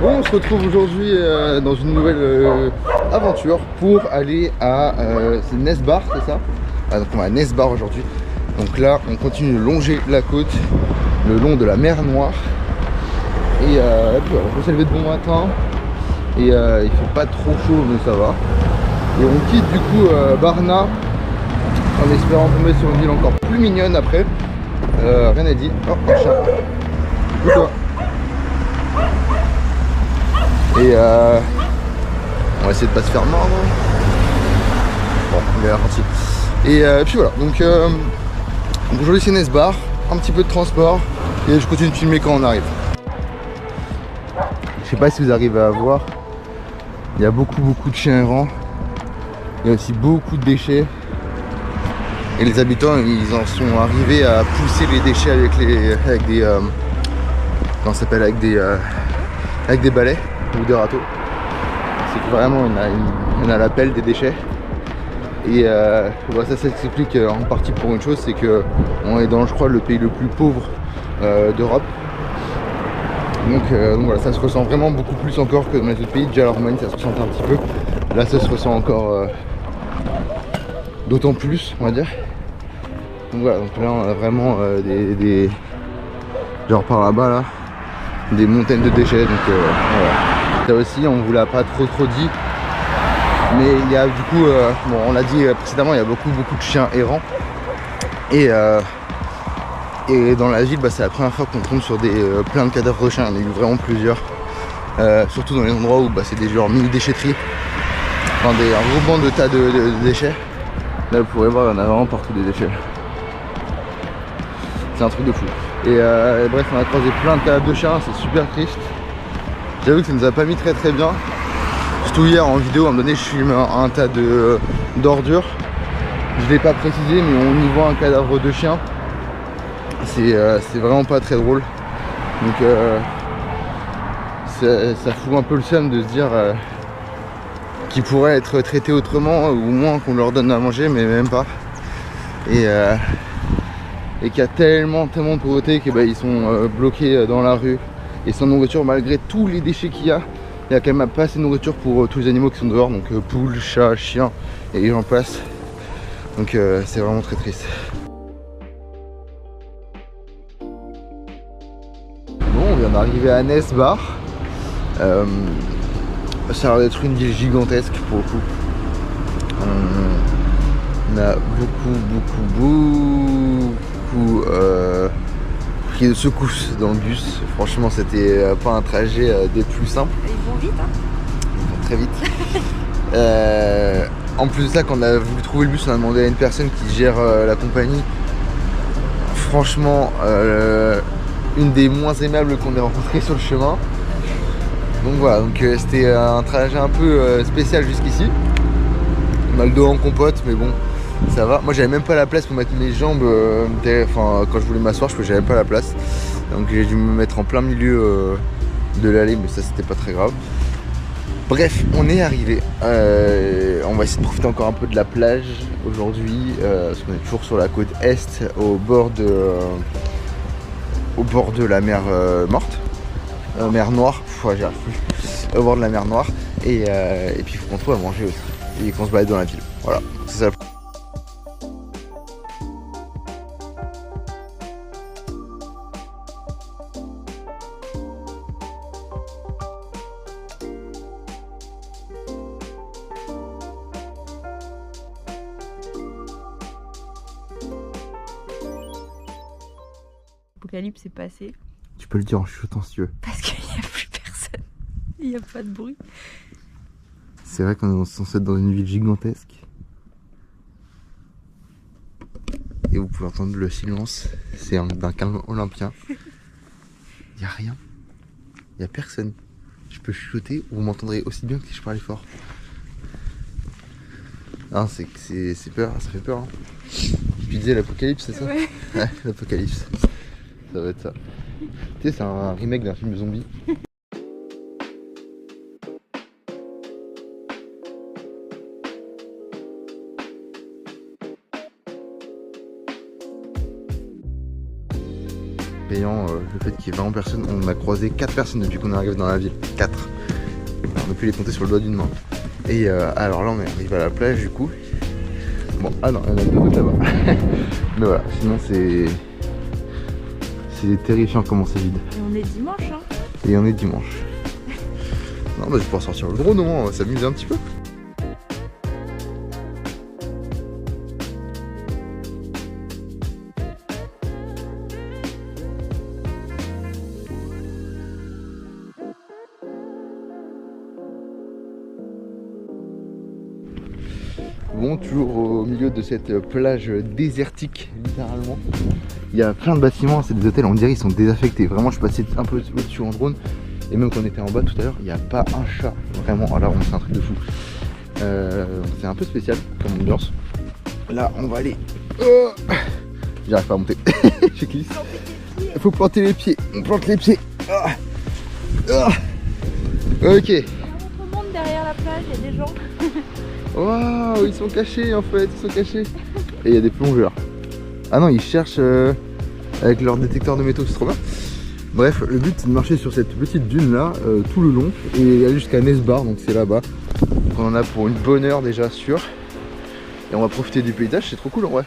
Bon, on se retrouve aujourd'hui dans une nouvelle aventure pour aller à c'est Nesbar, c'est ça? Ah, donc on va à Nesbar aujourd'hui. Donc là, on continue de longer la côte le long de la mer Noire. Et puis voilà, on peut s'élever de bon matin. Et il fait pas trop chaud, mais ça va. Et on quitte du coup Barna en espérant tomber sur une ville encore plus mignonne après. Rien à dire. Oh, un chat. Et toi? Et on va essayer de pas se faire mordre. Bon, on est parti. Et puis voilà, donc aujourd'hui c'est Nesbar, un petit peu de transport et je continue de filmer quand on arrive. Je sais pas si vous arrivez à voir, il y a beaucoup de chiens errants. Il y a aussi beaucoup de déchets. Et les habitants ils en sont arrivés à pousser les déchets avec des comment ça s'appelle, avec des balais ou des râteaux. C'est que vraiment on a la pelle des déchets. Et bah, ça s'explique en partie pour une chose, c'est que on est dans, je crois, le pays le plus pauvre d'Europe. Donc voilà, ça se ressent vraiment beaucoup plus encore que dans les autres pays. Déjà la Roumanie ça se ressentait un petit peu. Là ça se ressent encore d'autant plus, on va dire. Donc voilà, donc là on a vraiment des genre par là-bas là, des montagnes de déchets. Donc voilà. Ça aussi on vous l'a pas trop dit. Mais il y a du coup, bon, on l'a dit précédemment, il y a beaucoup de chiens errants. Et dans la ville, bah, c'est la première fois qu'on tombe sur plein de cadavres de chiens. Il y en a eu vraiment plusieurs. Surtout dans les endroits où bah, c'est des genres mini-déchetteries. Enfin, un groupement de tas de déchets. Là, vous pourrez voir, il y en a vraiment partout des déchets. C'est un truc de fou. Et bref, on a croisé plein de cadavres de chiens, c'est super triste. J'avoue que ça nous a pas mis très bien. Surtout hier en vidéo, à un moment donné, je filme un tas d'ordures. Je l'ai pas précisé, mais on y voit un cadavre de chien. C'est vraiment pas très drôle. Donc ça fout un peu le seum de se dire qu'ils pourraient être traités autrement, ou moins qu'on leur donne à manger, mais même pas. Et qu'il y a tellement de pauvreté que bah, ils sont bloqués dans la rue et sans nourriture malgré tous les déchets qu'il y a. Il y a quand même pas assez de nourriture pour tous les animaux qui sont dehors, donc poules, chats, chiens et j'en passe. Donc c'est vraiment très triste. Bon, on vient d'arriver à Nesbar. Ça a l'air d'être une ville gigantesque pour le coup. On a beaucoup pris de secousses dans le bus. Franchement, c'était pas un trajet des plus simples. Ils vont vite, hein? Ils vont très vite. En plus de ça, quand on a voulu trouver le bus, on a demandé à une personne qui gère la compagnie. Franchement, une des moins aimables qu'on ait rencontrées sur le chemin. Donc voilà, donc c'était un trajet un peu spécial jusqu'ici. On a le dos en compote, mais bon, ça va. Moi, j'avais même pas la place pour mettre mes jambes. Enfin, quand je voulais m'asseoir, j'avais pas la place. Donc j'ai dû me mettre en plein milieu de l'allée, mais ça, c'était pas très grave. Bref, on est arrivé. On va essayer de profiter encore un peu de la plage aujourd'hui, parce qu'on est toujours sur la côte est, au bord de la mer morte, mer Noire. J'y arrive plus. Au bord de la mer Noire. Et puis il faut qu'on trouve à manger aussi et qu'on se balade dans la ville. Voilà, c'est ça. L'apocalypse est passé. Tu peux le dire en chuchotant si tu veux. Parce qu'il n'y a plus personne. Il n'y a pas de bruit. C'est vrai qu'on est censé être dans une ville gigantesque. Et vous pouvez entendre le silence. C'est d'un calme olympien. Il n'y a rien. Il n'y a personne. Je peux chuchoter, vous m'entendrez aussi bien que si je parlais fort. Ah, c'est peur, ça fait peur. Hein. Tu disais l'apocalypse, c'est ça? Ouais. Ouais, l'apocalypse. Ça va être ça. Tu sais, c'est un remake d'un film zombie. effrayant le fait qu'il y ait vraiment personne. On a croisé 4 personnes depuis qu'on est arrivé dans la ville. 4. On a pu les compter sur le doigt d'une main. Et alors là on est arrivé à la plage du coup. Bon, ah non, il y en a 2 autres là-bas. Mais voilà, sinon c'est terrifiant comment c'est vide. Et on est dimanche, hein. Et on est dimanche. Non, bah je vais pouvoir sortir le drone au moins, on va s'amuser un petit peu. Bon, toujours au milieu de cette plage désertique, littéralement. Il y a plein de bâtiments, c'est des hôtels, on dirait ils sont désaffectés. Vraiment, je suis passé un peu au-dessus en drone. Et même quand on était en bas tout à l'heure, il n'y a pas un chat. Vraiment, alors c'est un truc de fou. C'est un peu spécial comme ambiance. Là, on va aller. J'arrive pas à monter. Je glisse. Il faut planter les pieds. On plante les pieds. Ok. On monte derrière la plage, il y a des gens. Waouh, ils sont cachés en fait, ils sont cachés. Et il y a des plongeurs. Ah non, ils cherchent avec leur détecteur de métaux, c'est trop bien. Bref, le but c'est de marcher sur cette petite dune là tout le long et aller jusqu'à Nesbar, donc c'est là-bas. Donc on en a pour une bonne heure déjà sûr. Et on va profiter du paysage, c'est trop cool en vrai.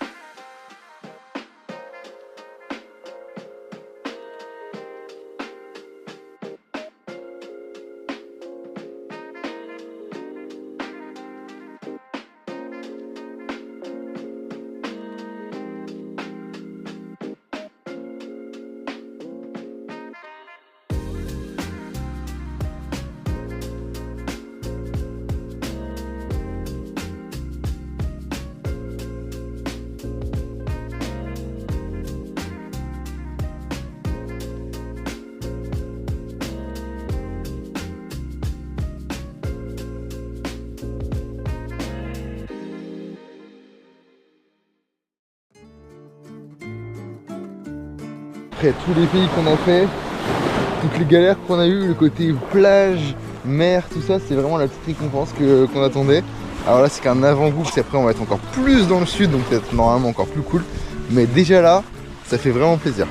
Après tous les pays qu'on a fait, toutes les galères qu'on a eues, le côté plage, mer, tout ça, c'est vraiment la petite récompense qu'on attendait. Alors là c'est qu'un avant-goût, parce qu'après on va être encore plus dans le sud, donc peut-être normalement encore plus cool. Mais déjà là, ça fait vraiment plaisir.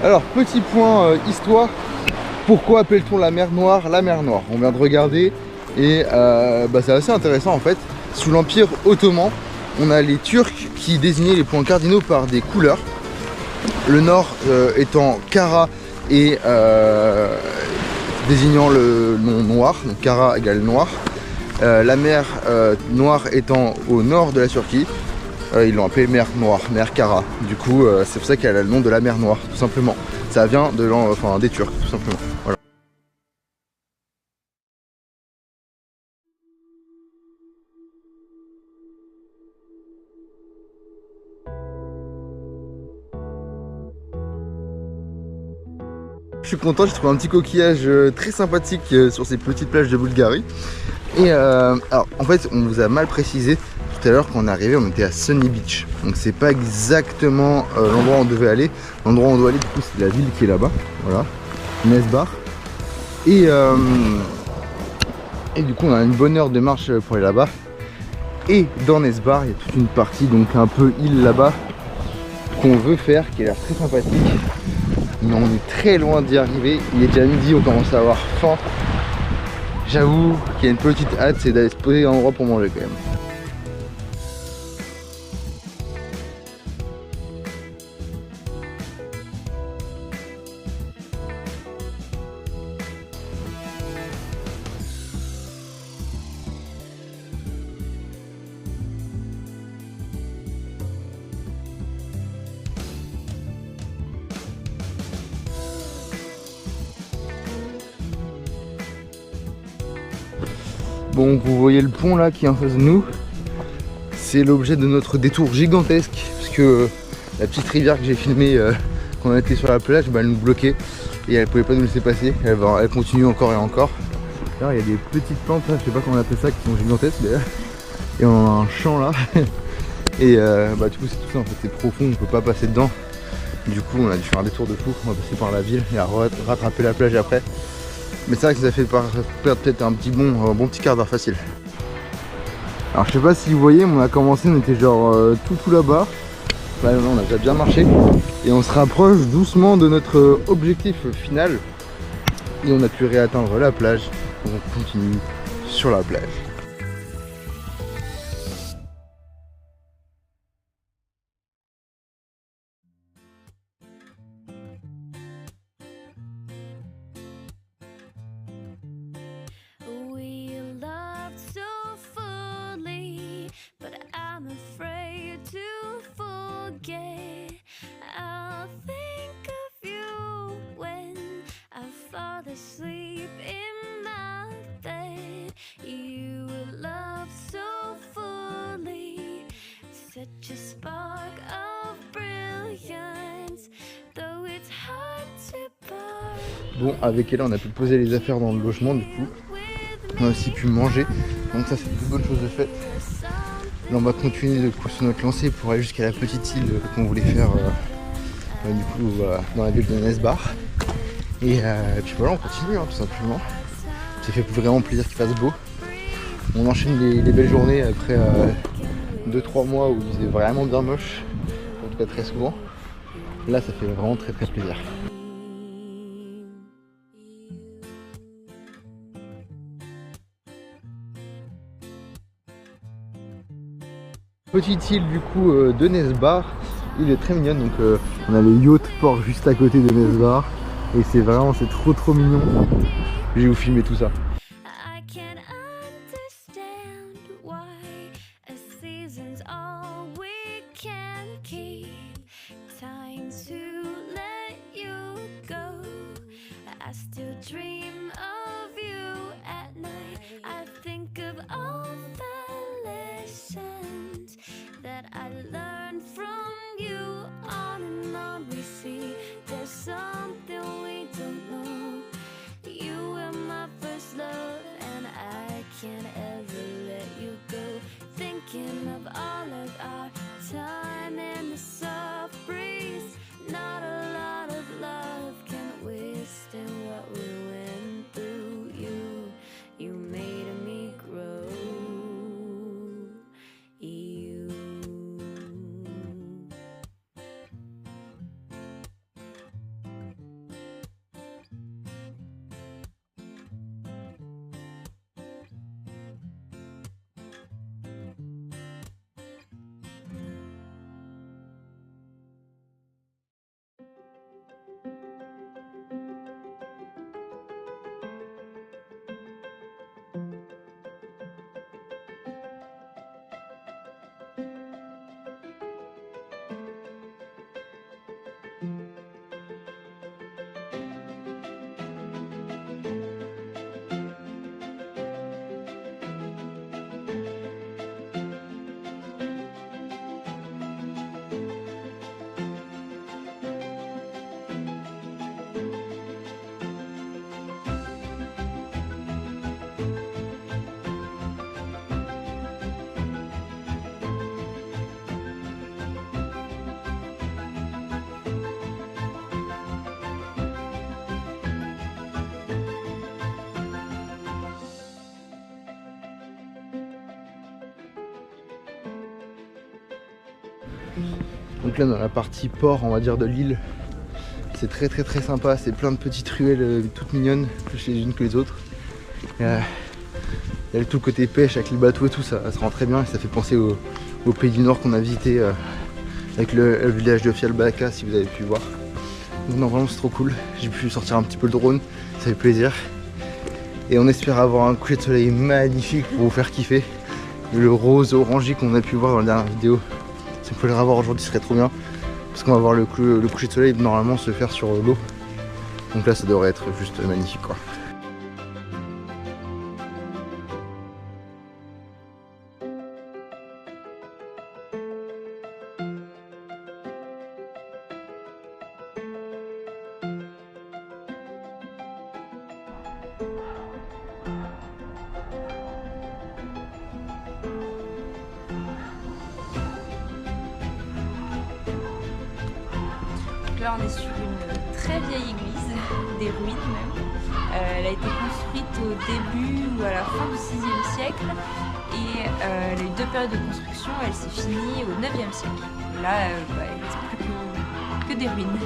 Alors petit point histoire, pourquoi appelle-t-on la mer Noire la mer Noire? On vient de regarder et c'est assez intéressant en fait. Sous l'Empire ottoman, on a les Turcs qui désignaient les points cardinaux par des couleurs. Le nord étant Kara et désignant le nom noir, donc Kara égale noir. La mer Noire étant au nord de la Turquie. Ils l'ont appelée mer Noire, mer Kara. Du coup, c'est pour ça qu'elle a le nom de la mer Noire, tout simplement. Ça vient de des Turcs, tout simplement. Voilà. Je suis content, j'ai trouvé un petit coquillage très sympathique sur ces petites plages de Bulgarie. Et alors, en fait, on vous a mal précisé. Tout à l'heure quand on est arrivé on était à Sunny Beach, donc c'est pas exactement l'endroit où on devait aller. L'endroit où on doit aller du coup c'est la ville qui est là-bas, voilà, Nesbar. Et du coup on a une bonne heure de marche pour aller là-bas. Et dans Nesbar il y a toute une partie donc un peu île là-bas qu'on veut faire, qui a l'air très sympathique. Mais on est très loin d'y arriver, il est déjà midi, on commence à avoir faim. J'avoue qu'il y a une petite hâte, c'est d'aller se poser à un endroit pour manger quand même. Bon, vous voyez le pont là qui est en face de nous. C'est l'objet de notre détour gigantesque, parce que la petite rivière que j'ai filmée quand on était sur la plage, bah, elle nous bloquait et elle pouvait pas nous laisser passer. Elle continue encore et encore. Là, il y a des petites plantes là, je sais pas comment on appelle ça, qui sont gigantesques d'ailleurs. Et on a un champ là. Et bah, du coup c'est tout ça en fait, c'est profond, on peut pas passer dedans. Du coup on a dû faire un détour de fou, on va passer par la ville et à rattraper la plage après. Mais c'est vrai que ça fait perdre peut-être un bon petit quart d'heure facile. Alors je sais pas si vous voyez, mais on a commencé, on était genre tout là-bas. Là on a déjà bien marché. Et on se rapproche doucement de notre objectif final. Et on a pu réatteindre la plage. Donc on continue sur la plage. Sleep in my bed, you love so fully, such a spark of brilliance, though it's hard to part. Bon, avec elle on a pu poser les affaires dans le logement, du coup on a aussi pu manger, donc ça c'est une bonne chose de faite. Là on va continuer de coup sur notre lancée pour aller jusqu'à la petite île qu'on voulait faire du coup dans la ville de Nesbar. Et puis voilà, on continue tout simplement. Ça fait vraiment plaisir qu'il fasse beau. On enchaîne les belles journées après 2-3 mois où il faisait vraiment bien moche, en tout cas très souvent. Là ça fait vraiment très plaisir. Petite île du coup de Nesbar, il est très mignonne, donc on a le yacht port juste à côté de Nesbar. Et c'est vraiment, c'est trop mignon. Je vais vous filmer tout ça. Donc là dans la partie port on va dire de l'île, c'est très sympa, c'est plein de petites ruelles toutes mignonnes, plus les unes que les autres. Il y a tout le côté pêche avec les bateaux et tout, ça rend très bien et ça fait penser au pays du Nord qu'on a visité avec le village de Fialbaka si vous avez pu voir. Donc non vraiment c'est trop cool, j'ai pu sortir un petit peu le drone, ça fait plaisir. Et on espère avoir un coucher de soleil magnifique pour vous faire kiffer. Le rose orangé qu'on a pu voir dans la dernière vidéo, si on peut le revoir aujourd'hui ce serait trop bien. Parce qu'on va voir le coucher de soleil normalement se faire sur l'eau. Donc là ça devrait être juste magnifique quoi. là, on est sur une très vieille église, des ruines même. Elle a été construite au début ou à la fin du 6e siècle et elle a eu 2 périodes de construction. Elle s'est finie au 9e siècle. Là, il ne reste plus que des ruines.